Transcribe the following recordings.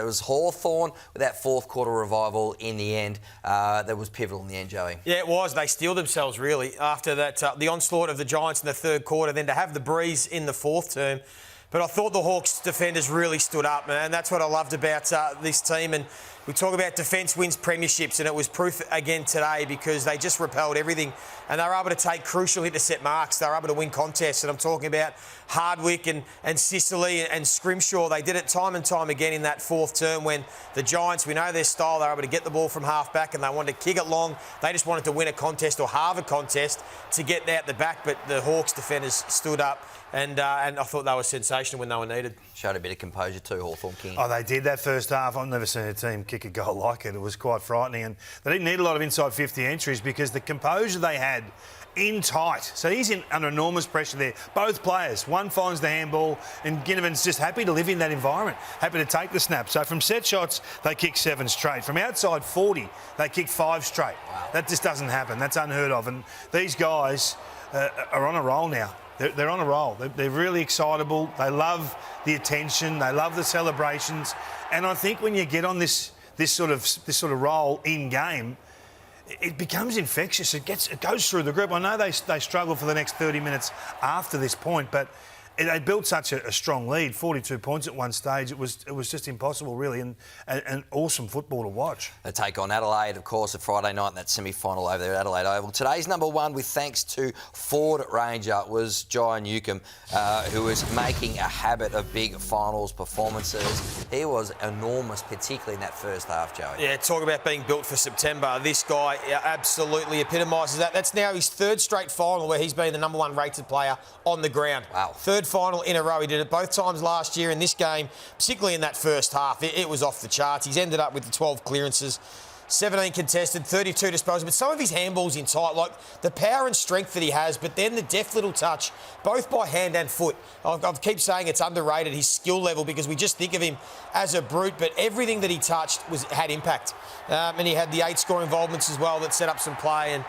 it was Hawthorn with that fourth quarter revival in the end. That was pivotal in the end, Joey. Yeah, it was. They steeled themselves, really, after that the onslaught of the Giants in the third quarter, then to have the breeze in the fourth term. But I thought the Hawks defenders really stood up, man. That's what I loved about this team. And we talk about defence wins premierships, and it was proof again today because they just repelled everything. And they were able to take crucial intercept marks. They were able to win contests. And I'm talking about Hardwick and Sicily and Scrimshaw. They did it time and time again in that fourth term when the Giants, we know their style, they were able to get the ball from half back and they wanted to kick it long. They just wanted to win a contest or halve a contest to get out the back. But the Hawks defenders stood up. And I thought they were sensational when they were needed. Showed a bit of composure too, Hawthorn King. Oh, they did that first half. I've never seen a team kick a goal like it. It was quite frightening. And they didn't need a lot of inside 50 entries because the composure they had in tight. So he's under enormous pressure there. Both players. One finds the handball and Ginnivan's just happy to live in that environment, happy to take the snap. So from set shots, they kick 7 straight. From outside 40, they kick 5 straight. Wow. That just doesn't happen. That's unheard of. And these guys are on a roll now. They're on a roll. They're really excitable. They love the attention. They love the celebrations. And I think when you get on this sort of roll in game, it becomes infectious. It goes through the group. I know they struggle for the next 30 minutes after this point, but they built such a strong lead, 42 points at one stage. It was just impossible, really, and awesome football to watch. They take on Adelaide, of course, at Friday night in that semi-final over there at Adelaide Oval. Today's number one, with thanks to Ford Ranger, was Jai Newcombe, who was making a habit of big finals performances. He was enormous, particularly in that first half, Joey. Yeah, talk about being built for September. This guy absolutely epitomises that. That's now his third straight final where he's been the number one rated player on the ground. Wow. Third final in a row. He did it both times last year in this game, particularly in that first half. It was off the charts. He's ended up with the 12 clearances, 17 contested, 32 disposal. But some of his handballs in tight, like the power and strength that he has, but then the deft little touch, both by hand and foot. I keep saying it's underrated, his skill level, because we just think of him as a brute, but everything that he touched had impact. And he had the 8 score involvements as well that set up some play, and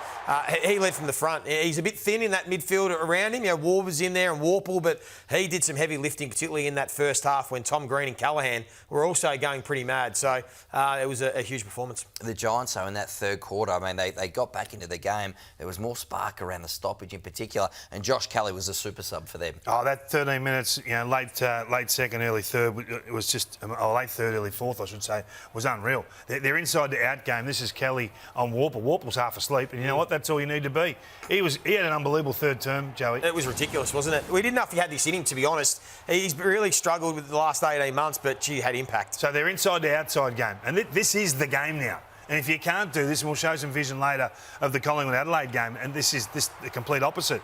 he led from the front. He's a bit thin in that midfield around him. You know, War was in there and Warple, but he did some heavy lifting, particularly in that first half when Tom Green and Callaghan were also going pretty mad. So it was a huge performance. The Giants, though, in that third quarter, I mean, they got back into the game. There was more spark around the stoppage in particular, and Josh Kelly was a super sub for them. Oh, that 13 minutes, you know, late second, early third, it was just, late third, early fourth, I should say, was unreal. They're inside the out game. This is Kelly on Warple. Warple's half asleep, and you know what? That's all you need to be. He had an unbelievable third term, Joey. It was ridiculous, wasn't it? We didn't know if he had this in him, to be honest. He's really struggled with the last 18 months, but gee, had impact. So they're inside the outside game, and this is the game now. And if you can't do this, and we'll show some vision later of the Collingwood-Adelaide game, and this is the complete opposite.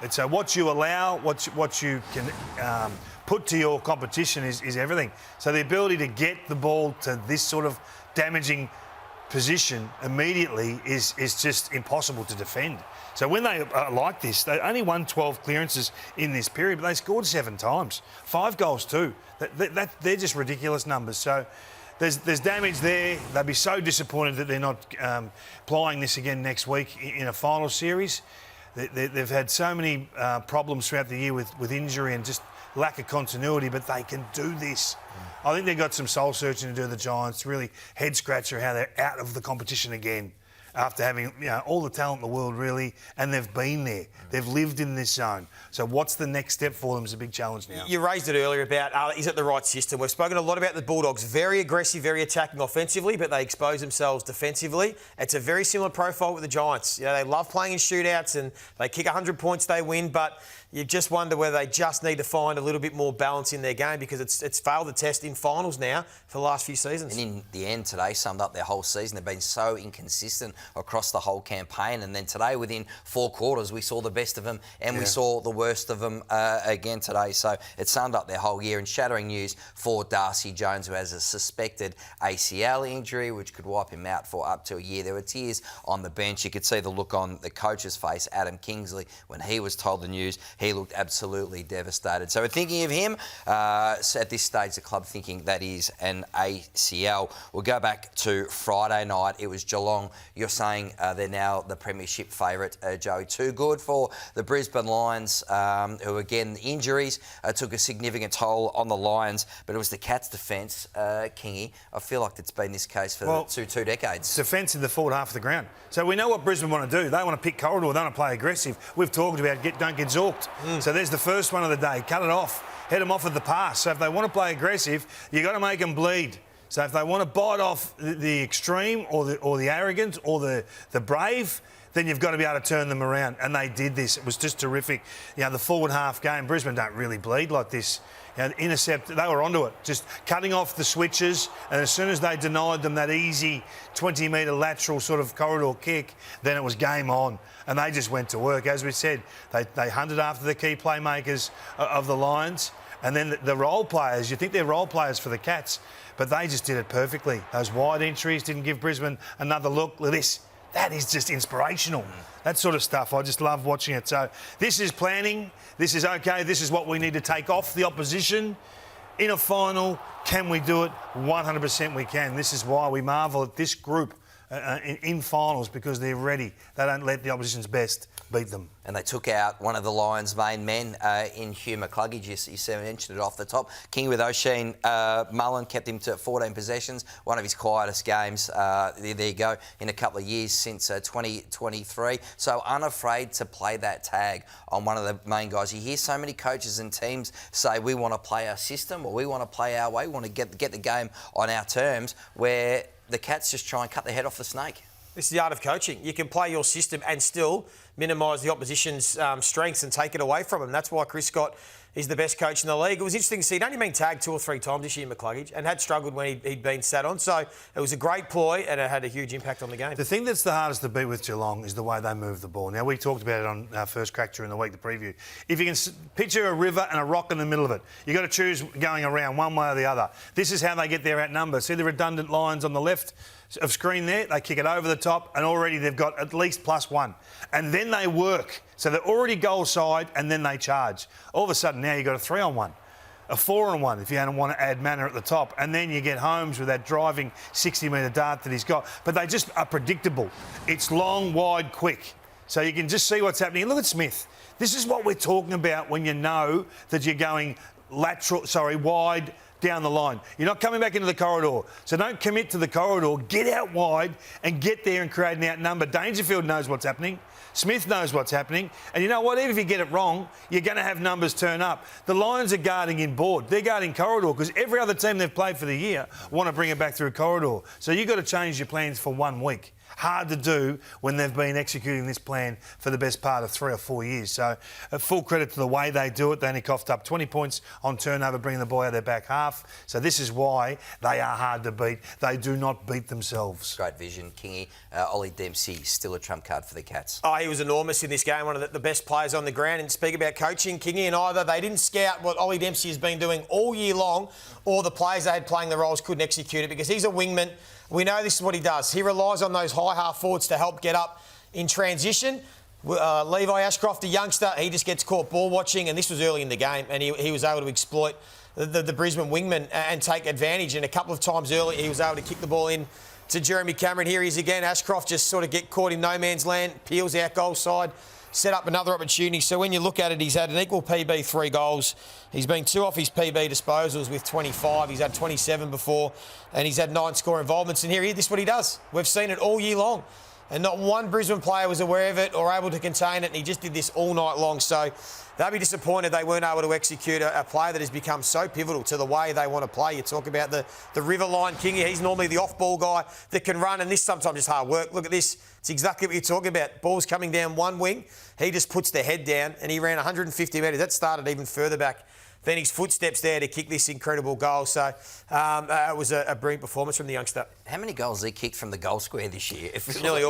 It's what you allow, what you can put to your competition is everything. So the ability to get the ball to this sort of damaging position immediately is just impossible to defend. So when they are like this, they only won 12 clearances in this period, but they scored 7 times. 5 goals too. They're just ridiculous numbers. So there's damage there. They'll be so disappointed that they're not plying this again next week in a final series. They've had so many problems throughout the year with injury and just lack of continuity, but they can do this. I think they've got some soul searching to do, the Giants. Really head scratcher how they're out of the competition again after having all the talent in the world, really, and they've been there. They've lived in this zone. So what's the next step for them is a big challenge now. You raised it earlier about is it the right system? We've spoken a lot about the Bulldogs. Very aggressive, very attacking offensively, but they expose themselves defensively. It's a very similar profile with the Giants. You know, they love playing in shootouts and they kick 100 points, they win, but you just wonder whether they just need to find a little bit more balance in their game because it's failed the test in finals now for the last few seasons. And in the end, today summed up their whole season. They've been so inconsistent across the whole campaign. And then today, within 4 quarters, we saw the best of them and we saw the worst of them again today. So it summed up their whole year. And shattering news for Darcy Jones, who has a suspected ACL injury, which could wipe him out for up to a year. There were tears on the bench. You could see the look on the coach's face, Adam Kingsley, when he was told the news. he looked absolutely devastated. So we're thinking of him. So at this stage, the club thinking that is an ACL. We'll go back to Friday night. It was Geelong. You're saying they're now the premiership favourite, Joey. Too good for the Brisbane Lions, who, again, injuries took a significant toll on the Lions, but it was the Cats' defence, Kingy. I feel like it's been this case for two decades. Defence in the forward half of the ground. So we know what Brisbane want to do. They want to pick corridor. They want to play aggressive. We've talked about don't get zorked. So there's the first one of the day. Cut it off. Head them off at the pass. So if they want to play aggressive, you've got to make them bleed. So if they want to bite off the extreme or the arrogant or the brave, then you've got to be able to turn them around. And they did this. It was just terrific. You know, the forward half game, Brisbane don't really bleed like this. You know, intercept, they were onto it, just cutting off the switches, and as soon as they denied them that easy 20-metre lateral sort of corridor kick, then it was game on, and they just went to work. As we said, they hunted after the key playmakers of the Lions, and then the role players, you think they're role players for the Cats, but they just did it perfectly. Those wide entries didn't give Brisbane another look. Look at this. That is just inspirational. That sort of stuff. I just love watching it. So this is planning. This is okay. This is what we need to take off the opposition. In a final, can we do it? 100% we can. This is why we marvel at this group in finals, because they're ready. They don't let the opposition's best beat them. And they took out one of the Lions' main men in Hugh McCluggage. You mentioned it off the top. King with O'Sheen Mullen kept him to 14 possessions, one of his quietest games, there you go, in a couple of years since 2023. So unafraid to play that tag on one of the main guys. You hear so many coaches and teams say, we want to play our system, or we want to play our way, we want to get the game on our terms, where the Cats just try and cut the head off the snake. This is the art of coaching. You can play your system and still minimise the opposition's strengths and take it away from them. That's why Chris Scott is the best coach in the league. It was interesting to see he'd only been tagged 2 or 3 times this year, McCluggage, and had struggled when he'd been sat on. So it was a great ploy and it had a huge impact on the game. The thing that's the hardest to beat with Geelong is the way they move the ball. Now, we talked about it on our first crack during the week, the preview. If you can picture a river and a rock in the middle of it, you've got to choose going around one way or the other. This is how they get their outnumber. See the redundant lines on the left of screen there? They kick it over the top, and already they've got at least +1. And then they work. So they're already goal side, and then they charge. All of a sudden, now you've got a 3-on-1. A 4-on-1 if you don't want to add Manor at the top. And then you get Holmes with that driving 60-metre dart that he's got. But they just are predictable. It's long, wide, quick. So you can just see what's happening. Look at Smith. This is what we're talking about when you know that you're going wide down the line. You're not coming back into the corridor. So don't commit to the corridor. Get out wide and get there and create an outnumber. Dangerfield knows what's happening. Smith knows what's happening. And you know what? Even if you get it wrong, you're going to have numbers turn up. The Lions are guarding in board. They're guarding corridor because every other team they've played for the year want to bring it back through corridor. So you've got to change your plans for 1 week. Hard to do when they've been executing this plan for the best part of 3 or 4 years. So full credit to the way they do it. They only coughed up 20 points on turnover, bringing the ball out of their back half. So this is why they are hard to beat. They do not beat themselves. Great vision, Kingy. Ollie Dempsey, still a trump card for the Cats. Oh, he was enormous in this game, one of the best players on the ground. And speak about coaching, Kingy and either, they didn't scout what Ollie Dempsey has been doing all year long, or the players they had playing the roles couldn't execute it, because he's a wingman. We know this is what he does. He relies on those high half forwards to help get up in transition. Levi Ashcroft, a youngster, he just gets caught ball watching, and this was early in the game, and he was able to exploit the Brisbane wingman and take advantage. And a couple of times early, he was able to kick the ball in to Jeremy Cameron. Here he is again. Ashcroft just sort of get caught in no man's land, peels out goal side, set up another opportunity. So when you look at it, he's had an equal PB 3 goals. He's been 2 off his PB disposals with 25. He's had 27 before, and he's had 9 score involvements. And here, this is what he does. We've seen it all year long. And not one Brisbane player was aware of it or able to contain it, and he just did this all night long. So they'll be disappointed they weren't able to execute a play that has become so pivotal to the way they want to play. You talk about the river line, Kingy. He's normally the off-ball guy that can run, and this sometimes is hard work. Look at this. It's exactly what you're talking about. Ball's coming down one wing. He just puts the head down, and he ran 150 metres. That started even further back then his footsteps there to kick this incredible goal. So it was a brilliant performance from the youngster. How many goals has he kicked from the goal square this year? Nearly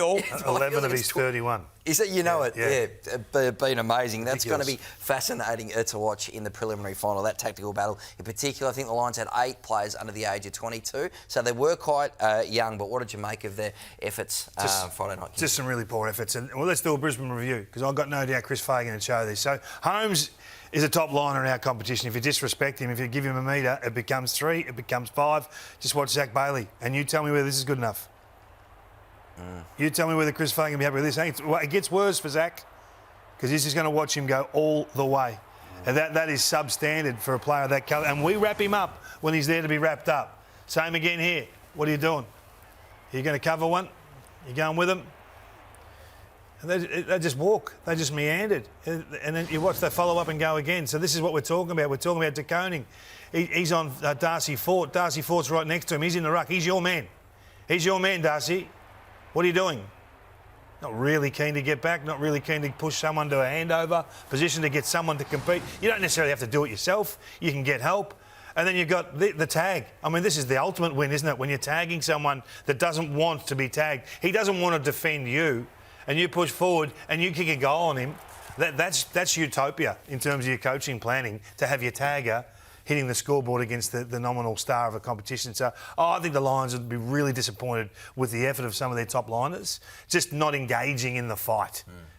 all. 11 of his 31. Is it? You know it. Yeah. It's been amazing. That's going to Ridiculous. be fascinating to watch in the preliminary final, that tactical battle. In particular, I think the Lions had 8 players under the age of 22, so they were quite young. But what did you make of their efforts Friday night? Just some really poor efforts. And well, let's do a Brisbane review, because I've got no doubt Chris Fagan would show this. So Holmes is a top liner in our competition. If you disrespect him, if you give him a metre, it becomes 3, it becomes 5. Just watch Zach Bailey, and you tell me whether this is good enough. You tell me whether Chris Fagan will be happy with this. It gets worse for Zach, because this is going to watch him go all the way. And that is substandard for a player of that calibre. And we wrap him up when he's there to be wrapped up. Same again here. What are you doing? Are you going to cover one? You going with them? And they just walk. They just meandered. And then you watch they follow up and go again. So this is what we're talking about. We're talking about De Koning. He's on Darcy Fort. Darcy Fort's right next to him. He's in the ruck. He's your man. He's your man, Darcy. What are you doing? Not really keen to get back, not really keen to push someone to a handover position to get someone to compete. You don't necessarily have to do it yourself. You can get help. And then you've got the tag. I mean, this is the ultimate win, isn't it? When you're tagging someone that doesn't want to be tagged. He doesn't want to defend you, and you push forward and you kick a goal on him. That's utopia in terms of your coaching planning, to have your tagger hitting the scoreboard against the nominal star of a competition. So I think the Lions would be really disappointed with the effort of some of their top liners, just not engaging in the fight.